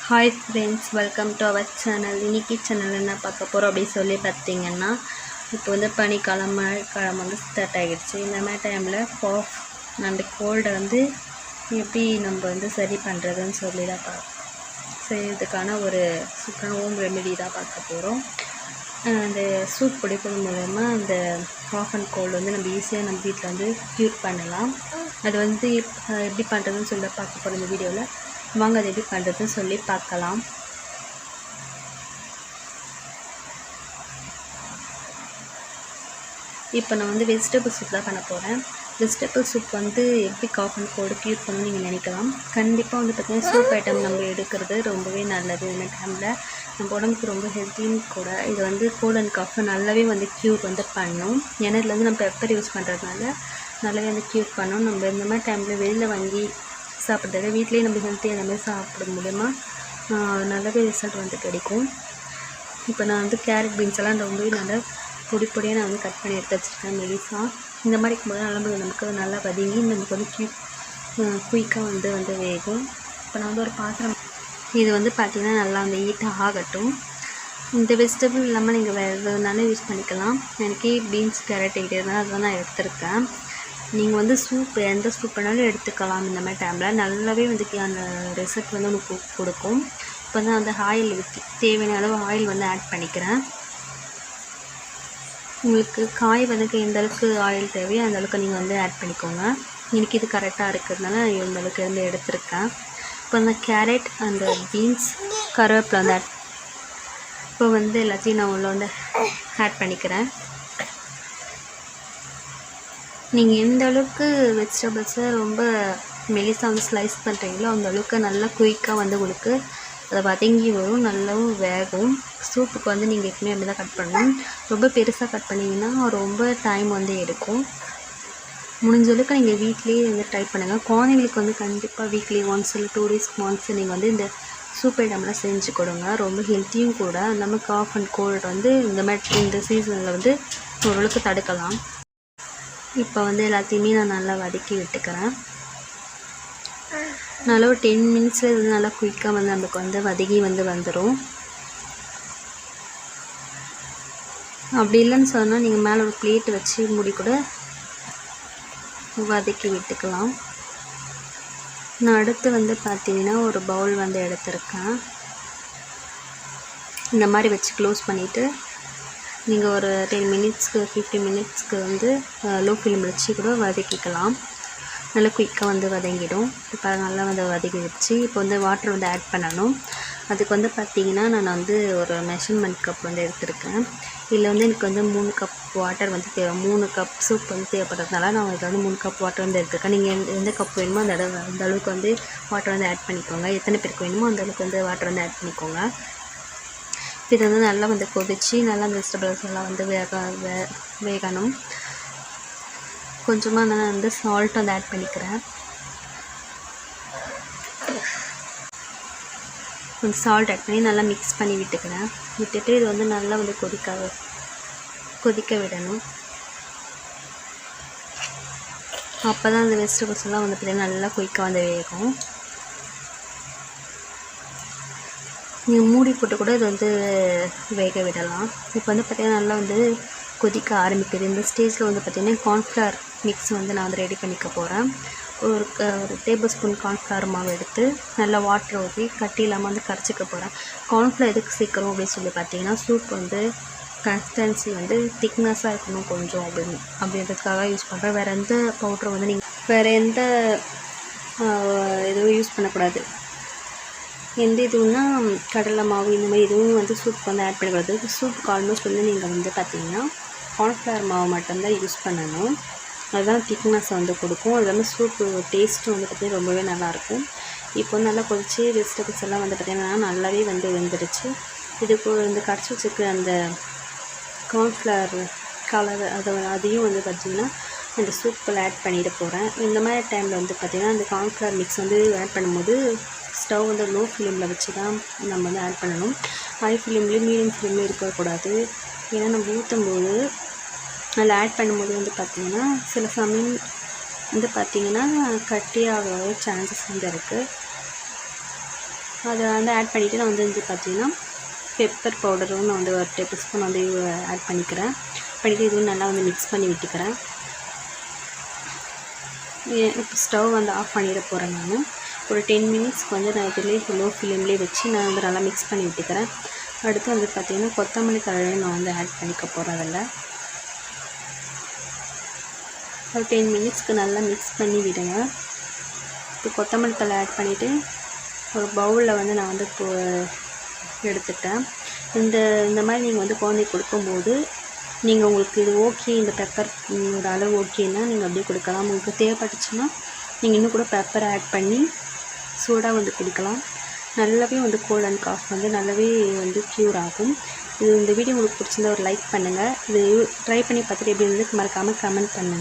Hi friends, welcome to our channel. இன்றைக்கி channel என்ன பார்க்க போகிறோம் அப்படின்னு சொல்லி பார்த்தீங்கன்னா, இப்போ வந்து பனிக்காலம் மழைக்காலம் வந்து ஸ்டார்ட் ஆகிடுச்சு. இந்த மாதிரி டைமில் காஃப் அண்ட் கோல்டை வந்து எப்படி நம்ம வந்து சரி பண்ணுறதுன்னு சொல்லி தான் செய்கிறதுக்கான ஒரு சூப்பரான ஹோம் ரெமெடி தான் பார்க்க போகிறோம். அந்த சூப் குடிப்பது மூலமா அந்த காஃப் அண்ட் கோல்டு வந்து நம்ம ஈஸியாக நம்ம வீட்டில் வந்து க்யூர் பண்ணலாம். அது வந்து எப்படி பண்ணுறதுன்னு சொல்லி பார்க்க போகிறோம் இந்த வீடியோவில். வாங்க அது எப்படி பண்ணுறதுன்னு சொல்லி பார்க்கலாம். இப்போ நான் வந்து வெஜிடபிள் சூப் தான் பண்ண போகிறேன். வெஜிடபிள் சூப் வந்து எப்படி காஃப் அண்ட் கோல்டு க்யூர் பண்ணணும்னு நீங்கள் நினைக்கலாம். கண்டிப்பாக வந்து பார்த்திங்கன்னா சூப் ஐட்டம் நம்ம எடுக்கிறது ரொம்பவே நல்லது. இந்த டைமில் நம்ம உடம்புக்கு ரொம்ப ஹெல்த்தியும் கூட. இது வந்து கோல்டு அண்ட் காஃப் நல்லாவே வந்து க்யூர் வந்து பண்ணும். ஏன்னா இதில் வந்து நம்ம பெப்பர் யூஸ் பண்ணுறதுனால நல்லாவே வந்து க்யூர் பண்ணும். நம்ம இந்த மாதிரி டைமில் வெளியில் வாங்கி சாப்பிட்றத வீட்லேயே நம்ம ஹெல்த்தி எல்லாமே சாப்பிடும் மூலமா நல்லாவே ரிசல்ட் வந்து கிடைக்கும். இப்போ நான் வந்து கேரட் பீன்ஸ் எல்லாம் ரொம்பவே நல்லா பொடியாக நான் வந்து கட் பண்ணி எடுத்து வச்சுருக்கேன் மெலிசா. இந்த மாதிரி இருக்கும்போது நமக்கு நல்லா வதங்கி நமக்கு வந்து குயிக்காக வந்து வேகும். இப்போ நான் வந்து ஒரு பாத்திரம், இது வந்து பார்த்திங்கன்னா நல்லா வந்து ஹீட்டாக ஆகட்டும். இந்த வெஜிடபிள் இல்லாமல் நீங்கள் வேறு எதுனாலும் யூஸ் பண்ணிக்கலாம். எனக்கு பீன்ஸ் கேரட் இருக்கிறதுனால அதுதான் நான் எடுத்திருக்கேன். நீங்கள் வந்து சூப் எந்த சூப் வேணாலும் எடுத்துக்கலாம். இந்த மாதிரி டைமில் நல்லாவே வந்து அந்த ரிசல்ட் வந்து உங்களுக்கு கொடுக்கும். இப்போ வந்து அந்த ஆயில் ஊற்றி தேவையான அளவு ஆயில் வந்து ஆட் பண்ணிக்கிறேன். உங்களுக்கு காய் வதக்க எந்த அளவுக்கு ஆயில் தேவையோ அந்த அளவுக்கு நீங்கள் வந்து ஆட் பண்ணிக்கோங்க. எனக்கு இது கரெக்டாக இருக்கிறதுனால நான் இந்த அளவுக்கு வந்து எடுத்துருக்கேன். இப்போ அந்த கேரட் அந்த பீன்ஸ் கருவேப்பிலை வந்து இப்போ வந்து எல்லாத்தையும் நான் உள்ள வந்து ஆட் பண்ணிக்கிறேன். நீங்கள் எந்த அளவுக்கு வெஜிடபிள்ஸை ரொம்ப மெலிசாக வந்து ஸ்லைஸ் பண்ணுறீங்களோ அந்த அளவுக்கு நல்லா குயிக்காக வந்து உங்களுக்கு அதை வதங்கி வரும், நல்லாவும் வேகும். சூப்புக்கு வந்து நீங்கள் எப்பவுமே அப்படி தான் கட் பண்ணணும். ரொம்ப பெருசாக கட் பண்ணிங்கன்னா ரொம்ப டைம் வந்து எடுக்கும். முடிஞ்ச அளவுக்கு நீங்கள் வீட்லேயே வந்து ட்ரை பண்ணுங்கள். குழந்தைங்களுக்கு வந்து கண்டிப்பாக வீக்லி ஒன்ஸ் இல்லை 2 டேஸ்க்கு ஒன்ஸ் நீங்கள் வந்து இந்த சூப் ஐட்டம்லாம் செஞ்சு கொடுங்க. ரொம்ப ஹெல்த்தியும் கூட. நம்ம காஃப் அண்ட் கோல்டு வந்து இந்த சீசனில் வந்து ஓரளவுக்கு தடுக்கலாம். இப்போ வந்து எல்லாத்தையுமே நான் நல்லா வதக்கி விட்டுக்கிறேன். நல்லா ஒரு 10 மினிட்ஸில் இது நல்லா குயிக்காக வந்து நமக்கு வந்து வதக்கி வந்துடும். அப்படி இல்லைன்னு சொன்னால் நீங்கள் மேலே ஒரு பிளேட் வச்சு மூடி கூட வதக்கி விட்டுக்கலாம். நான் அடுத்து வந்து பார்த்தீங்கன்னா ஒரு பவுல் வந்து எடுத்திருக்கேன். இந்த மாதிரி வச்சு க்ளோஸ் பண்ணிவிட்டு நீங்கள் ஒரு 10 மினிட்ஸ்க்கு 15 மினிட்ஸ்க்கு வந்து லோ ஃப்ளேம் வச்சு கூட வதக்கிக்கலாம். நல்லா குயிக்காக வந்து வதங்கிடும். இப்போ நல்லா வந்து வதக்கி வச்சு இப்போ வந்து வாட்டர் வந்து ஆட் பண்ணணும். அதுக்கு வந்து பார்த்திங்கன்னா நான் வந்து ஒரு மெஷர்மெண்ட் கப் வந்து எடுத்திருக்கேன். இதில் வந்து எனக்கு வந்து 3 கப் வாட்டர் வந்து 3 கப் சூப் வந்து தேவைப்படுறதுனால நான் இதில் வந்து 3 கப் வாட்டர் வந்து எடுத்திருக்கேன். நீங்கள் எந்த கப் வேணுமோ அந்த அளவுக்கு வந்து வாட்டர் வந்து ஆட் பண்ணிக்கோங்க. எத்தனை பேருக்கு வேணுமோ அந்த அளவுக்கு வந்து வாட்டர் வந்து ஆட் பண்ணிக்கோங்க. இது வந்து நல்லா வந்து கொதித்து நல்லா அந்த வெஜிடபிள்ஸ் எல்லாம் வந்து வேகணும். கொஞ்சமாக நான் வந்து சால்ட் வந்து ஆட் பண்ணிக்கிறேன். கொஞ்சம் சால்ட் ஆட் பண்ணி நல்லா மிக்ஸ் பண்ணி விட்டுட்டு இது வந்து நல்லா வந்து கொதிக்க விடணும். அப்போ தான் அந்த வெஜிடபிள்ஸ் எல்லாம் வந்து பார்த்திங்கன்னா நல்லா குயிக்காக வந்து வேகும். நீங்கள் மூடி போட்டு கூட இது வந்து வேக விடலாம். இப்போ வந்து பார்த்திங்கன்னா நல்லா வந்து கொதிக்க ஆரம்பிக்குது. இந்த ஸ்டேஜில் வந்து பார்த்திங்கன்னா கார்ன்ஃப்ளவர் மிக்ஸ் வந்து நான் வந்து ரெடி பண்ணிக்க போகிறேன். ஒரு டேபிள் ஸ்பூன் கார்ன்ஃப்ளவர் மாவு எடுத்து நல்லா வாட்டர் ஊற்றி கட்டி இல்லாமல் வந்து கரைச்சிக்க போகிறேன். கார்ன்ஃப்ளவர் எதுக்கு சேர்க்குறோம் அப்படின்னு சொல்லி பார்த்தீங்கன்னா சூப் வந்து கன்சிஸ்டன்சி வந்து திக்னஸாக இருக்கணும் கொஞ்சம் அப்படின்றதுக்காக யூஸ் பண்ணுறேன். வேறு எந்த பவுட்ரும் வந்து நீங்கள் வேறு எந்த இதுவும் யூஸ் பண்ணக்கூடாது. எந்த இதுவும்னா கடலை மாவு இந்த மாதிரி எதுவும் வந்து சூப் வந்து ஆட் பண்ணக்கூடாது. சூப்புக்கு ஆல்மோஸ்ட் வந்து நீங்கள் வந்து பார்த்திங்கன்னா கார்ன்ஃப்ளவர் மாவு மட்டும்தான் யூஸ் பண்ணணும். அதுதான் திக்னஸ் வந்து கொடுக்கும். அது இல்லாமல் சூப்பு டேஸ்ட்டும் வந்து பார்த்திங்கன்னா ரொம்பவே நல்லாயிருக்கும். இப்போ வந்து நல்லா கொதிச்சு வெஜிடபிள்ஸ் எல்லாம் வந்து பார்த்திங்கன்னா நல்லாவே வந்து வெந்துடுச்சு. இதுக்கு இந்த கரைச்சி வச்சுருக்க அந்த கார்ன்ஃப்ளவர் கலர் அதையும் வந்து பார்த்திங்கன்னா இந்த சூப்பில் ஆட் பண்ணிட்டு போகிறேன். இந்த மாதிரி டைமில் வந்து பார்த்திங்கன்னா அந்த கார்ன்ஃப்ளவர் மிக்ஸ் வந்து ஆட் பண்ணும்போது ஸ்டவ் வந்து லோ ஃப்ளேமில் வச்சு தான் நம்ம வந்து ஆட் பண்ணணும். ஹை ஃப்ளேம்லேயும் மீடியம் ஃப்ளேம்லேயும் இருக்கக்கூடாது. ஏன்னா நம்ம ஊற்றும்போது அதில் ஆட் பண்ணும்போது வந்து பார்த்திங்கன்னா சில சமயம் வந்து பார்த்திங்கன்னா கட்டியாக சான்சஸ் வந்து இருக்குது. அதை வந்து ஆட் பண்ணிவிட்டு நான் வந்து பார்த்திங்கன்னா பெப்பர் பவுடரும் நான் வந்து 1 டேபிள் ஸ்பூன் வந்து ஆட் பண்ணிக்கிறேன். பண்ணிவிட்டு இதுவும் நல்லா வந்து மிக்ஸ் பண்ணி விட்டுக்கிறேன். இப்போ ஸ்டவ் வந்து ஆஃப் பண்ணிட போகிறேன். நான் ஒரு 10 மினிட்ஸ்க்கு வந்து நான் இதுலேயே லோ ஃப்ளேம்லேயே வச்சு நான் வந்து நல்லா மிக்ஸ் பண்ணி விட்டுக்கிறேன். அடுத்து வந்து பார்த்திங்கன்னா கொத்தமல்லி தழையும் நான் வந்து ஆட் பண்ணிக்க போகிறேன். அதில் ஒரு 10 மினிட்ஸ்க்கு நல்லா மிக்ஸ் பண்ணி விடுங்க. இப்போ கொத்தமல்லி தழை ஆட் பண்ணிவிட்டு ஒரு பவுலில் வந்து நான் வந்து இப்போ எடுத்துட்டேன். இந்த மாதிரி நீங்கள் வந்து குழந்தைக்கு கொடுக்கும்போது நீங்கள் உங்களுக்கு இது ஓகே, இந்த பெப்பர் அளவு ஓகேன்னா நீங்கள் அப்படியே கொடுக்கலாம். உங்களுக்கு தேவைப்பட்டுச்சுன்னா நீங்கள் இன்னும் கூட பெப்பர் ஆட் பண்ணி சூடாக வந்து கொடுக்கலாம். நல்லாவே வந்து கோல்ட் அண்ட் காஃப் வந்து நல்லாவே வந்து க்யூர் ஆகும். இந்த வீடியோ உங்களுக்கு பிடிச்சிருந்தா ஒரு லைக் பண்ணுங்கள். இது ட்ரை பண்ணி பார்த்துட்டு எப்படி இருந்தது மறக்காமல் கமெண்ட் பண்ணுங்கள்.